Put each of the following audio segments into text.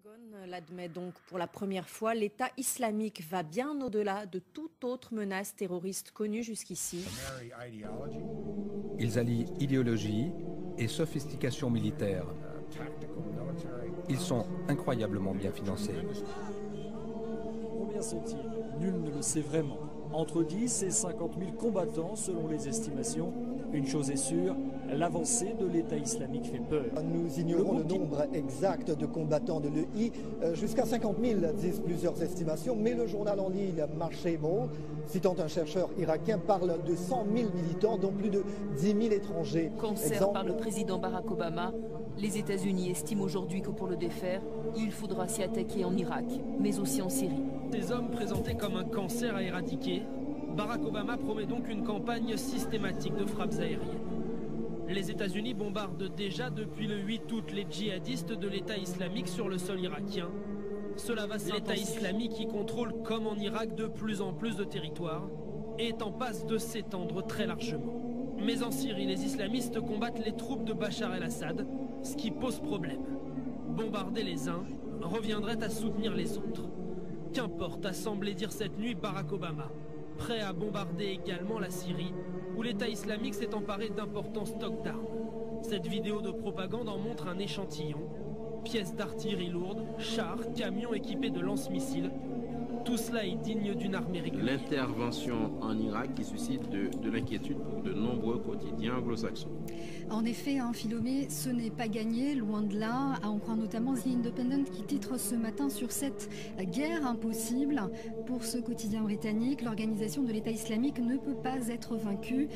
Pentagone l'admet donc pour la première fois, l'État islamique va bien au-delà de toute autre menace terroriste connue jusqu'ici. Ils allient idéologie et sophistication militaire. Ils sont incroyablement bien financés. Combien sont-ils? Nul ne le sait vraiment. Entre 10 et 50 000 combattants selon les estimations. Une chose est sûre, l'avancée de l'État islamique fait peur. Nous ignorons le nombre exact de combattants de l'EI. Jusqu'à 50 000 disent plusieurs estimations, mais le journal en ligne Marshable, citant un chercheur irakien, parle de 100 000 militants, dont plus de 10 000 étrangers. Cancer par le président Barack Obama, les États-Unis estiment aujourd'hui que pour le défaire, il faudra s'y attaquer en Irak, mais aussi en Syrie. Ces hommes présentés comme un cancer à éradiquer, Barack Obama promet donc une campagne systématique de frappes aériennes. Les États-Unis bombardent déjà depuis le 8 août les djihadistes de l'État islamique sur le sol irakien. Cela va s'intensifier. L'État islamique qui contrôle, comme en Irak, de plus en plus de territoires et est en passe de s'étendre très largement. Mais en Syrie, les islamistes combattent les troupes de Bachar el-Assad, ce qui pose problème. Bombarder les uns reviendrait à soutenir les autres. Qu'importe, a semblé dire cette nuit Barack Obama, prêt à bombarder également la Syrie, où l'État islamique s'est emparé d'importants stocks d'armes. Cette vidéo de propagande en montre un échantillon. Pièces d'artillerie lourde, chars, camions équipés de lance-missiles. Tout cela est digne d'une armée régulière. L'intervention en Irak qui suscite de l'inquiétude pour de nombreux quotidiens anglo-saxons. En effet, Philomé, ce n'est pas gagné, loin de là. On croit notamment The Independent qui titre ce matin sur cette guerre impossible. Pour ce quotidien britannique, l'organisation de l'État islamique ne peut pas être vaincue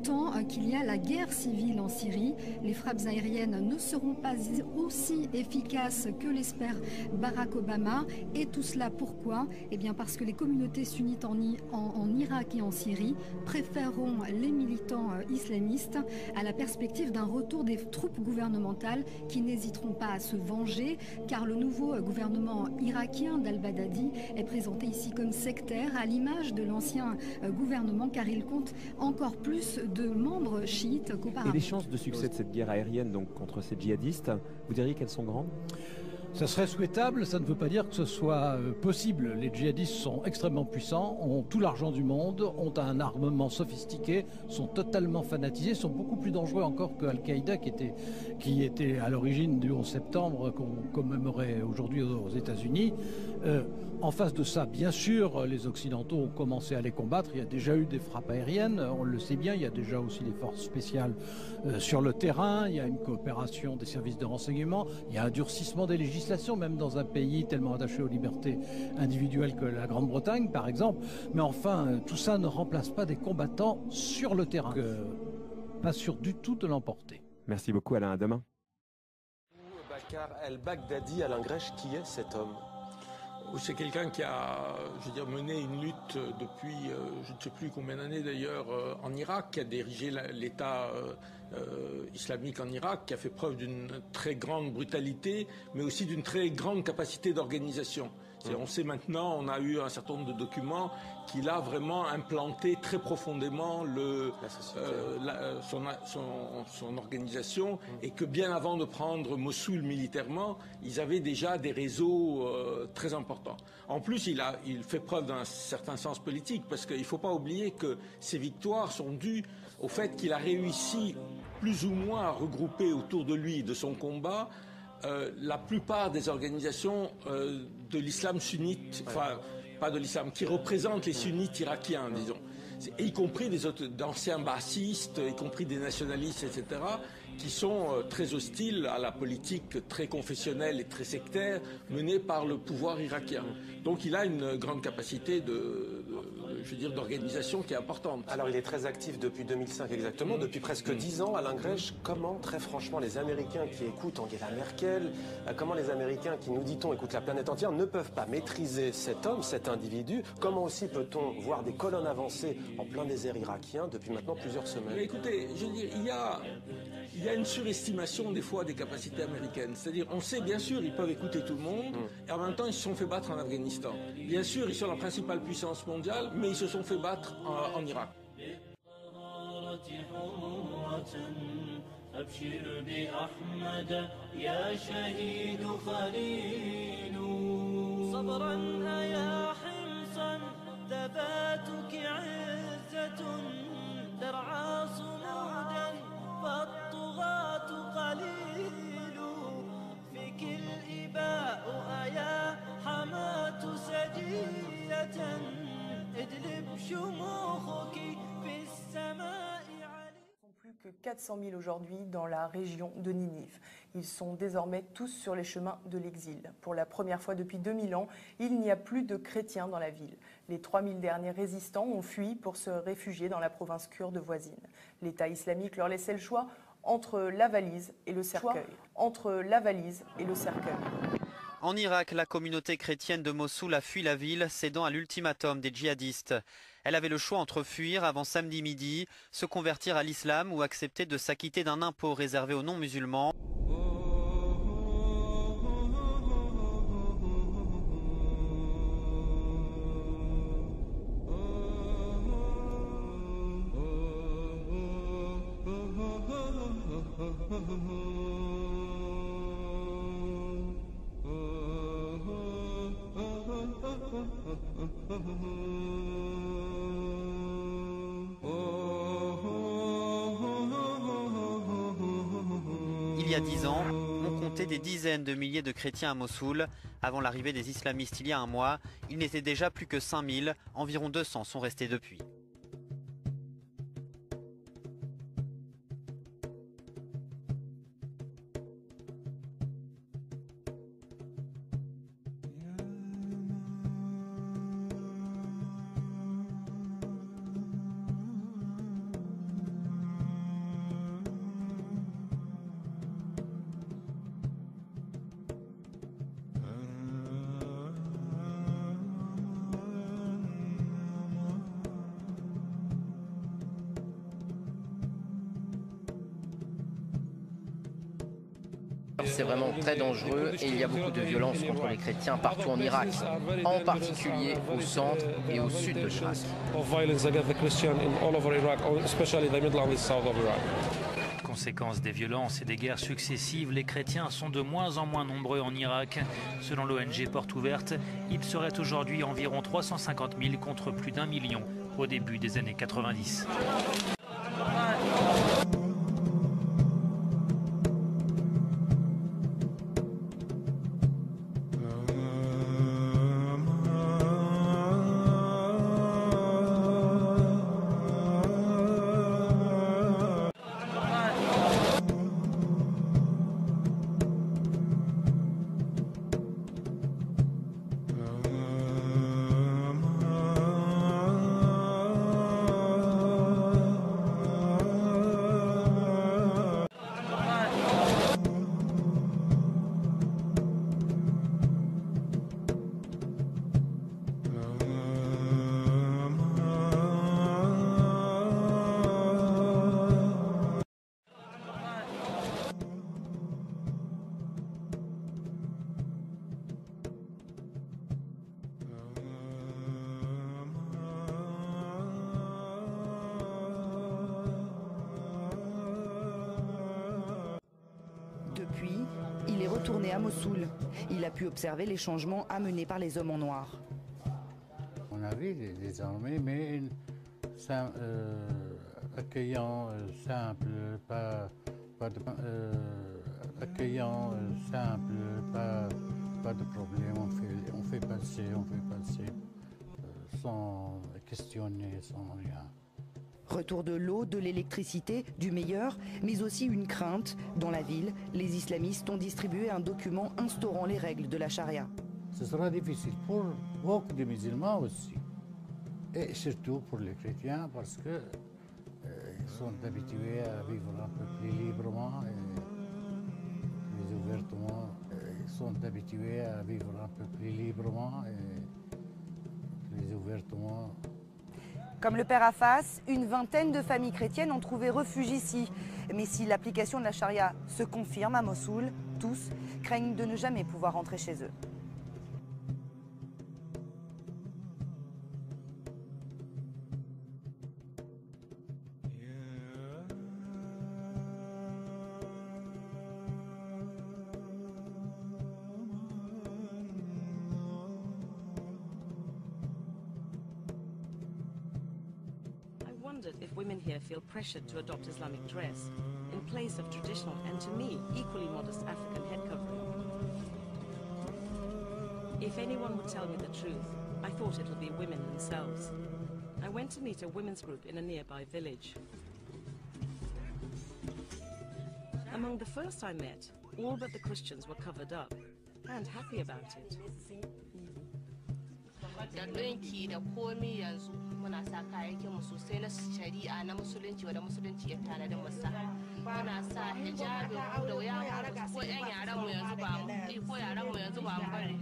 tant qu'il y a la guerre civile en Syrie. Les frappes aériennes ne seront pas aussi efficaces que l'espère Barack Obama. Et tout cela pourquoi? Eh bien parce que les communautés sunnites en Irak et en Syrie préféreront les militants islamistes à la perspective d'un retour des troupes gouvernementales qui n'hésiteront pas à se venger, car le nouveau gouvernement irakien d'Al-Baghdadi est présenté ici comme sectaire, à l'image de l'ancien gouvernement, car il compte encore plus de membres chiites qu'auparavant. Et les chances de succès de cette guerre aérienne donc, contre ces djihadistes, vous diriez qu'elles sont grandes ? Ça serait souhaitable, ça ne veut pas dire que ce soit possible. Les djihadistes sont extrêmement puissants, ont tout l'argent du monde, ont un armement sophistiqué, sont totalement fanatisés, sont beaucoup plus dangereux encore que Al-Qaïda qui était à l'origine du 11 septembre qu'on commémorait aujourd'hui aux États-Unis. En face de ça, bien sûr, les Occidentaux ont commencé à les combattre. Il y a déjà eu des frappes aériennes, on le sait bien. Il y a déjà aussi des forces spéciales sur le terrain. Il y a une coopération des services de renseignement. Il y a un durcissement des législations, même dans un pays tellement attaché aux libertés individuelles que la Grande-Bretagne, par exemple. Mais enfin, tout ça ne remplace pas des combattants sur le terrain. Pas sûr du tout de l'emporter. Merci beaucoup, Alain. À demain. Bakar el-Baghdadi, Alain Grèche, qui est cet homme? C'est quelqu'un qui a, mené une lutte depuis, je ne sais plus combien d'années d'ailleurs, en Irak, qui a dirigé l'État islamique en Irak, qui a fait preuve d'une très grande brutalité, mais aussi d'une très grande capacité d'organisation. On sait maintenant, on a eu un certain nombre de documents qu'il a vraiment implanté très profondément son organisation et que bien avant de prendre Mossoul militairement, ils avaient déjà des réseaux très importants. En plus, il fait preuve d'un certain sens politique parce qu'il ne faut pas oublier que ces victoires sont dues au fait qu'il a réussi plus ou moins à regrouper autour de lui, de son combat, la plupart des organisations de l'islam sunnite, enfin pas de l'islam, qui représentent les sunnites irakiens, disons, y compris d'anciens bassistes, y compris des nationalistes, etc., qui sont très hostiles à la politique très confessionnelle et très sectaire menée par le pouvoir irakien. Donc il a une grande capacité d'organisation qui est importante. Alors il est très actif depuis 2005 exactement, depuis presque 10 ans. Alain Grèche, comment très franchement les Américains qui écoutent Angela Merkel, comment les Américains qui, nous dit-on, écoutent la planète entière, ne peuvent pas maîtriser cet homme, cet individu? Comment aussi peut-on voir des colonnes avancées en plein désert irakien depuis maintenant plusieurs semaines? Mais écoutez, je veux dire, il y a une surestimation des fois des capacités américaines. C'est-à-dire, on sait bien sûr, ils peuvent écouter tout le monde, et en même temps, ils se sont fait battre en Afghanistan. Bien sûr, ils sont la principale puissance mondiale, mais ils se sont fait battre en Irak. أبشر بأحمد يا شهيد خليل صبرا يا حمصا ثباتك عزة ترعى صمودا فالطغاة قليل فيك الإباء يا حماة سجية ادلب شموخك في السماء. Plus que 400 000 aujourd'hui dans la région de Ninive. Ils sont désormais tous sur les chemins de l'exil. Pour la première fois depuis 2000 ans, il n'y a plus de chrétiens dans la ville. Les 3000 derniers résistants ont fui pour se réfugier dans la province kurde voisine. L'État islamique leur laissait le choix entre la valise et le cercueil. En Irak, la communauté chrétienne de Mossoul a fui la ville, cédant à l'ultimatum des djihadistes. Elle avait le choix entre fuir avant samedi midi, se convertir à l'islam ou accepter de s'acquitter d'un impôt réservé aux non-musulmans. Il y a 10 ans, on comptait des dizaines de milliers de chrétiens à Mossoul. Avant l'arrivée des islamistes il y a un mois, il n'était déjà plus que 5000, environ 200 sont restés depuis. C'est vraiment très dangereux et il y a beaucoup de violence contre les chrétiens partout en Irak, en particulier au centre et au sud de l'Irak. Conséquence des violences et des guerres successives, les chrétiens sont de moins en moins nombreux en Irak. Selon l'ONG Porte Ouverte, ils seraient aujourd'hui environ 350 000 contre plus d'1 million au début des années 90. Depuis, il est retourné à Mossoul. Il a pu observer les changements amenés par les hommes en noir. On avait des armées, mais accueillant, simple, pas de accueillant, simple, pas de problème. On fait passer sans questionner, sans rien. Retour de l'eau, de l'électricité, du meilleur, mais aussi une crainte. Dans la ville, les islamistes ont distribué un document instaurant les règles de la charia. Ce sera difficile pour beaucoup de musulmans aussi, et surtout pour les chrétiens, parce que ils sont habitués à vivre un peu plus librement et plus ouvertement. Ils sont habitués à vivre un peu plus librement et plus ouvertement. Comme le père Affas, une vingtaine de familles chrétiennes ont trouvé refuge ici. Mais si l'application de la charia se confirme à Mossoul, tous craignent de ne jamais pouvoir rentrer chez eux. women here feel pressured to adopt Islamic dress in place of traditional and, to me, equally modest African head covering. If anyone would tell me the truth, I thought it would be women themselves. I went to meet a women's group in a nearby village. Among the first I met, all but the Christians were covered up and happy about it. Da ɗinki da komi yanzu muna sa kayayyakin mu sosai na shari'a na musulunci wanda musulunci ya tanadin masa. Muna sa hijabin mu da wuya ko ƴan yaran mu yanzu ba mu ko yaran mu yanzu ba mu bari.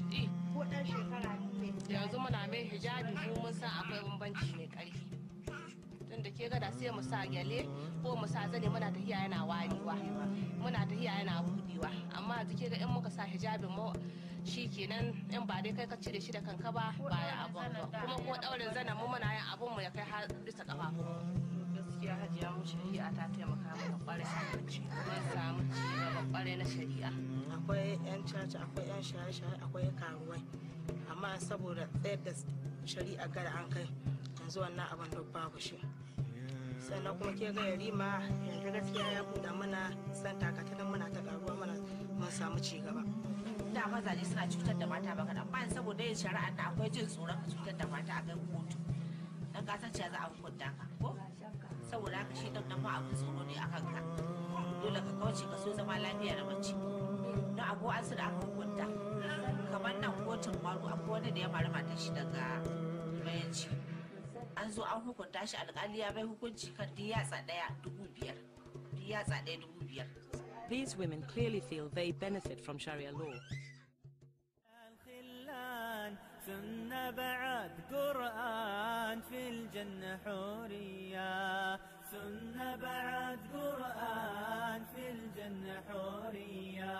Yanzu muna mai hijabi mu mun san akwai bambanci mai ƙarfi. Tunda ke ga da sai mu sa gyale ko mu sa zane muna tafiya yana wariwa. Muna tafiya yana budewa amma yanzu ke ga in muka sa hijabin mu shi kenan in ba dai kai ka cire shi da kanka ba ya abun ba kuma ko daurin zanen mu muna yin abun mu ya kai har bisa kafafu gaskiya hajiya mu shari'a ta taimaka mana kwarai mun samu ci gaba kwarai na shari'a akwai yan caca akwai yan shaye-shaye akwai karuwai amma saboda tsayar da shari'a gara an kai yanzu wannan abin da babu shi sannan kuma ke ga yarima yanzu gaskiya ya buɗa mana san takatanin muna ta karuwa mana mun samu ci gaba da mazaje suna cutar da mata ba kadan bayan saboda yin shari'a da akwai jin tsoron ka cutar da mata a kai kotu dan ka san cewa za a hukunta ka ko saboda haka shi dan ma abin tsoro ne a kanka dole ka kauce ka so zama lafiya da mace don akwai an su da aka hukunta kamar nan kotun maru akwai wani da ya mara matar shi daga bayanci an zo an hukunta shi alƙali ya bai hukunci kan diyatsa ɗaya 5,000 diyatsa ɗaya 5,000. These women clearly feel they benefit from Sharia law. سنة بعد قرآن في الجنة حورية سنة بعد قرآن في الجنة حورية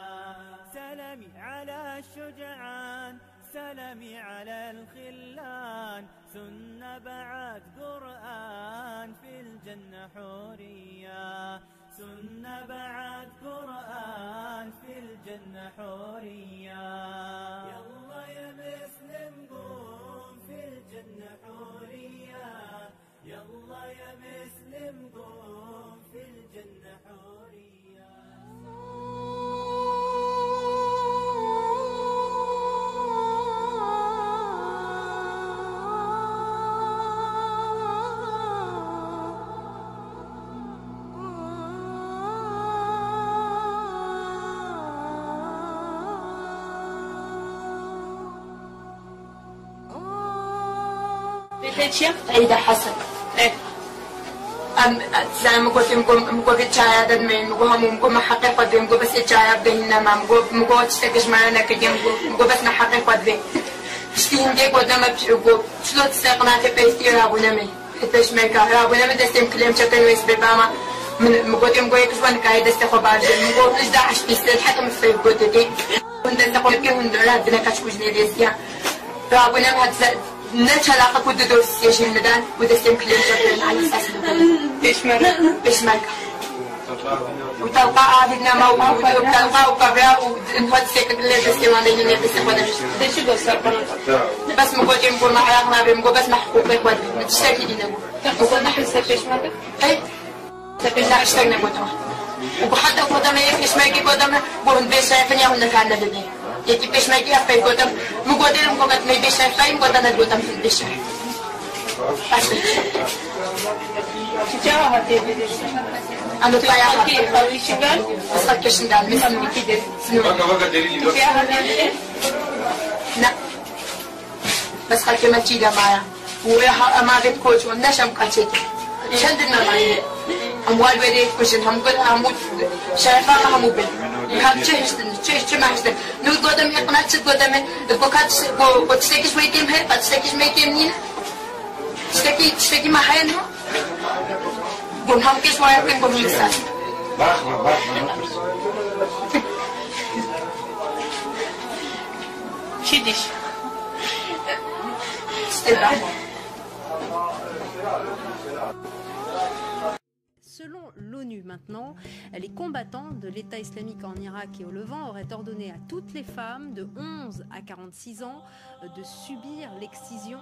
سلامي على الشجعان سلامي على الخلان سنة بعد قرآن في الجنة حورية سنة بعد قرآن في الجنة حورية يلا يا مسلم قوم في الجنة حورية يلا يا مسلم قوم في الجنة حورية عيدة حسن زي ما قلت مقول تشايا دد من مقول حقيقة دي مقول بس تشايا بدهنا ما مقول تستكش معنا كجيم مقول بس حقيقة دي تشتين دي قدام بشوفه شلون تستقنا تبيستي رابونا مي تبيش ميكا رابونا مي دستم كلام شكل ويس بباما من مقول كشوان كاي دستخو بعد مقول إيش داعش بيستل حتى مفيد قدتي وند تقول كي وند لا دنا كشوجني ديسيا رابونا مي هتزاد نتش علاقة كود دوس يجي المدان ودستم كلام شكل على أساس بيشمرك وتلقى عادنا ما وتلقى وكبرى ونهد سكك اللي دستم على يني بس مقول كي مقول ما علاقنا بيه مقول بس محقوقي قد نتشتكي دينا مقول نحن سبيشمرك هاي سبيشنا اشتغلنا قدما وبحتى قدما يكش ماكي قدما بون بيشا فنيا هنا كعنا لدي يكي بيش ماكي أفاي قدم مقودر مقودر مي بيشا فاي مقودر قدم في البيشا أنا طلعي على بس كشن دال مثل كده لا بس خلك ما تيجي معايا ويا ما قد كوش والنشم كاتشيك شندنا معي أموال بدي كوشن هم قد همود شايفة همود بين هم تشيش ما هشتن نود قدم يقنع تشد قدم بوكات بوتشتكيش ما يتم هي بوتشتكيش ما يتم نين تشتكي ما حينها بون هم كيش ما يمكن بون يكسر شديش Selon l'ONU maintenant, les combattants de l'État islamique en Irak et au Levant auraient ordonné à toutes les femmes de 11 à 46 ans de subir l'excision.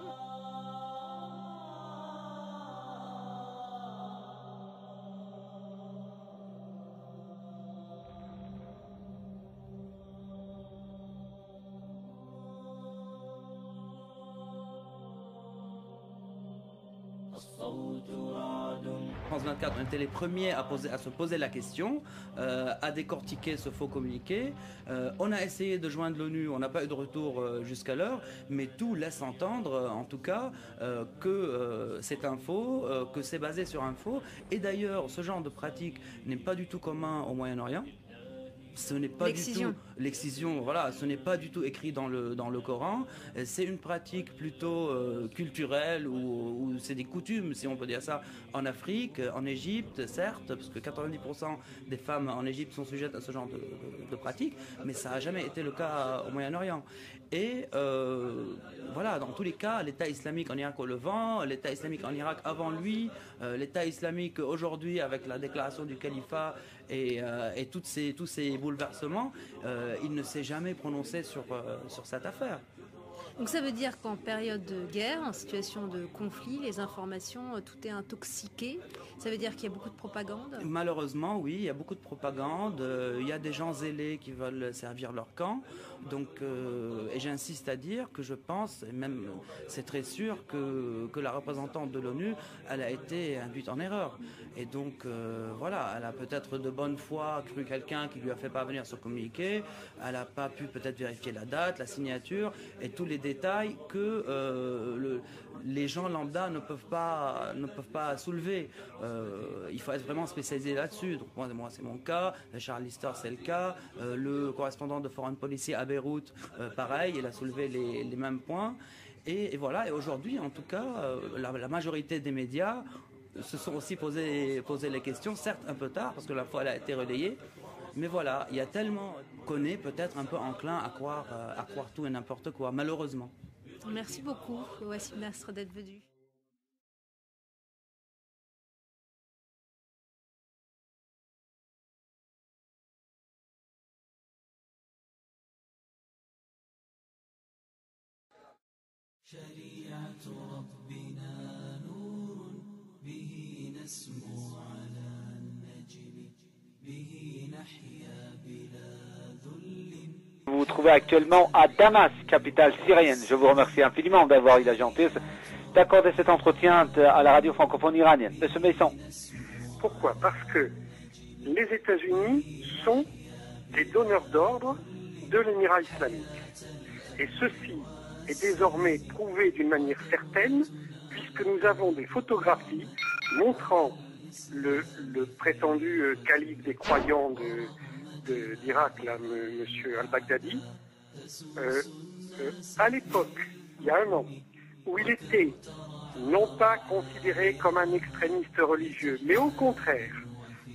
France 24, on était les premiers à se poser la question, à décortiquer ce faux communiqué. On a essayé de joindre l'ONU, on n'a pas eu de retour jusqu'à l'heure, mais tout laisse entendre, en tout cas, que c'est un faux, que c'est basé sur un faux. Et d'ailleurs, ce genre de pratique n'est pas du tout commun au Moyen-Orient. Ce n'est pas du tout l'excision, voilà, ce n'est pas du tout écrit dans le Coran. C'est une pratique plutôt culturelle ou c'est des coutumes, si on peut dire ça, en Afrique, en Égypte, certes, parce que 90% des femmes en Égypte sont sujettes à ce genre de pratique, mais ça n'a jamais été le cas au Moyen-Orient. Et voilà, dans tous les cas, l'État islamique en Irak au Levant, l'État islamique en Irak avant lui, l'État islamique aujourd'hui avec la déclaration du califat et tous ces bouleversements, il ne s'est jamais prononcé sur cette affaire. Donc ça veut dire qu'en période de guerre, en situation de conflit, les informations, tout est intoxiqué. Ça veut dire qu'il y a beaucoup de propagande? Malheureusement, oui, il y a beaucoup de propagande. Il y a des gens zélés qui veulent servir leur camp. Donc, et j'insiste à dire que je pense, et même c'est très sûr, que la représentante de l'ONU, elle a été induite en erreur. Et donc, voilà, elle a peut-être de bonne foi cru quelqu'un qui lui a fait parvenir ce communiqué. Elle n'a pas pu peut-être vérifier la date, la signature et tous les détails que les gens lambda ne peuvent pas soulever. Il faut être vraiment spécialisé là-dessus. Donc moi c'est mon cas, Charles Lister c'est le cas, le correspondant de Foreign Policy à Beyrouth, pareil, il a soulevé les mêmes points. Et voilà, et aujourd'hui en tout cas, la majorité des médias se sont aussi posé les questions, certes un peu tard, parce que la fois elle a été relayée. Mais voilà, il y a tellement qu'on est peut-être un peu enclin à croire tout et n'importe quoi, malheureusement. Merci beaucoup, Wassim Nasr, d'être venu. Vous vous trouvez actuellement à Damas, capitale syrienne. Je vous remercie infiniment d'avoir eu la gentillesse d'accorder cet entretien à la radio francophone iranienne. Monsieur Mason. Pourquoi? Parce que les États-Unis sont des donneurs d'ordre de l'Émirat islamique. Et ceci est désormais prouvé d'une manière certaine, puisque nous avons des photographies montrant le prétendu calife des croyants d'Irak, là, M. al-Baghdadi, à l'époque, il y a un an, où il était non pas considéré comme un extrémiste religieux, mais au contraire,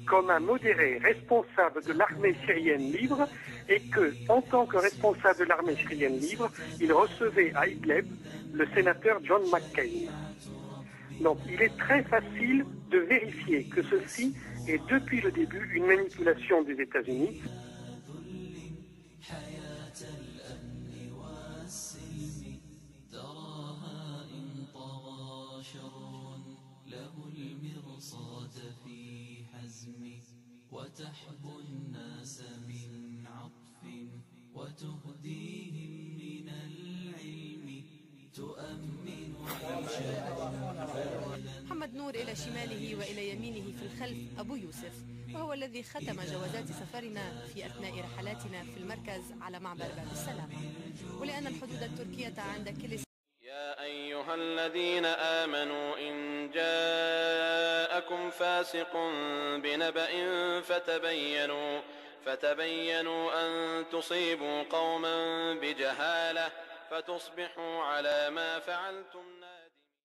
comme un modéré responsable de l'armée syrienne libre, et que, en tant que responsable de l'armée syrienne libre, il recevait à Idlib le sénateur John McCain. Donc, il est très facile de vérifier que ceci est depuis le début une manipulation des États-Unis. محمد نور إلى شماله وإلى يمينه في الخلف أبو يوسف، وهو الذي ختم جوازات سفرنا في أثناء رحلاتنا في المركز على معبر باب السلام. ولأن الحدود التركية عند كل يا أيها الذين آمنوا إن جاءكم فاسق بنبأ فتبينوا أن تصيبوا قوما بجهالة فتصبحوا على ما فعلتم